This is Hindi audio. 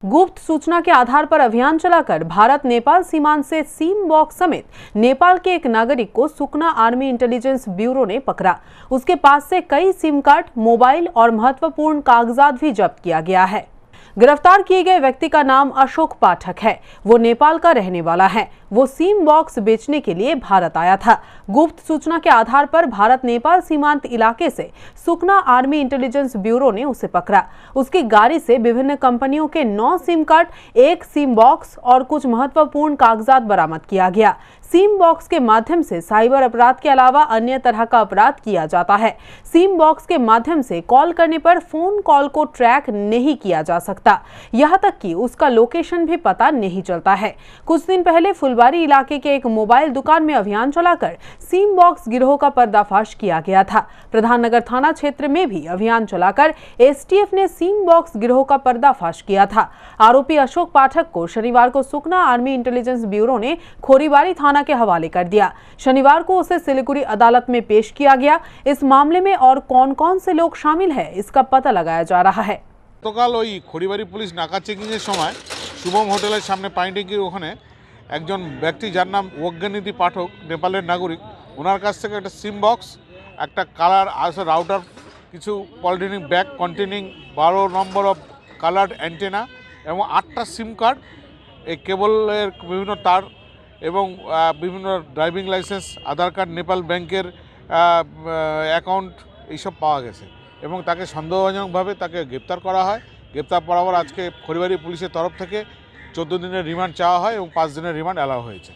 गुप्त सूचना के आधार पर अभियान चलाकर भारत नेपाल सीमांत से सिम बॉक्स समेत नेपाल के एक नागरिक को सुकना आर्मी इंटेलिजेंस ब्यूरो ने पकड़ा। उसके पास से कई सिम कार्ड, मोबाइल और महत्वपूर्ण कागजात भी जब्त किया गया है। गिरफ्तार किए गए व्यक्ति का नाम अशोक पाठक है। वो नेपाल का रहने वाला है। वो सिम बॉक्स बेचने के लिए भारत आया था। गुप्त सूचना के आधार पर भारत नेपाल सीमांत इलाके से सुकना आर्मी इंटेलिजेंस ब्यूरो ने उसे पकड़ा। उसकी गाड़ी से विभिन्न कंपनियों के 9 सिम कार्ड, 1 सिम बॉक्स और कुछ महत्वपूर्ण कागजात बरामद किया गया। सिम बॉक्स के माध्यम से साइबर अपराध के अलावा अन्य तरह का अपराध किया जाता है। सिम बॉक्स के माध्यम से कॉल करने पर फोन कॉल को ट्रैक नहीं किया जा सकता, यहाँ तक कि उसका लोकेशन भी पता नहीं चलता है। कुछ दिन पहले फुलबारी इलाके के एक मोबाइल दुकान में अभियान चलाकर सिम बॉक्स गिरोह का पर्दाफाश किया गया था। प्रधाननगर थाना क्षेत्र में भी अभियान चलाकर एसटीएफ ने सिम बॉक्स गिरोह का पर्दाफाश किया था। आरोपी अशोक पाठक को शनिवार को सुकना आर्मी इंटेलिजेंस ब्यूरो ने खोरीबारी थाना के हवाले कर दिया। शनिवार को उसे सिलीगुड़ी अदालत में पेश किया गया। इस मामले में और कौन-कौन से लोग शामिल हैं, इसका पता लगाया जा रहा है। গতকাল ওই খড়িবাড়ি পুলিশ নাকা চেকিংয়ের সময় শুভম হোটেলের সামনে পানি ট্যাঙ্কির ওখানে একজন ব্যক্তি যার নাম অজ্ঞানিধি পাঠক, নেপালের নাগরিক, ওনার কাছ থেকে একটা সিম বক্স, একটা কালার রাউটার, কিছু polythene bag containing 12 number of coloured antenna এবং 8টা সিম কার্ড, এই কেবলের বিভিন্ন তার এবং বিভিন্ন ড্রাইভিং লাইসেন্স, আধার কার্ড, নেপাল ব্যাংকের অ্যাকাউন্ট এইসব পাওয়া গেছে এবং তাকে সন্দেহজনকভাবে তাকে গ্রেপ্তার করা হয়। গ্রেপ্তার পর আজকে খড়িবাড়ি পুলিশের তরফ থেকে 14 দিনের রিমান্ড চাওয়া হয় এবং 5 দিনের রিমান্ড অ্যালাউ হয়েছে।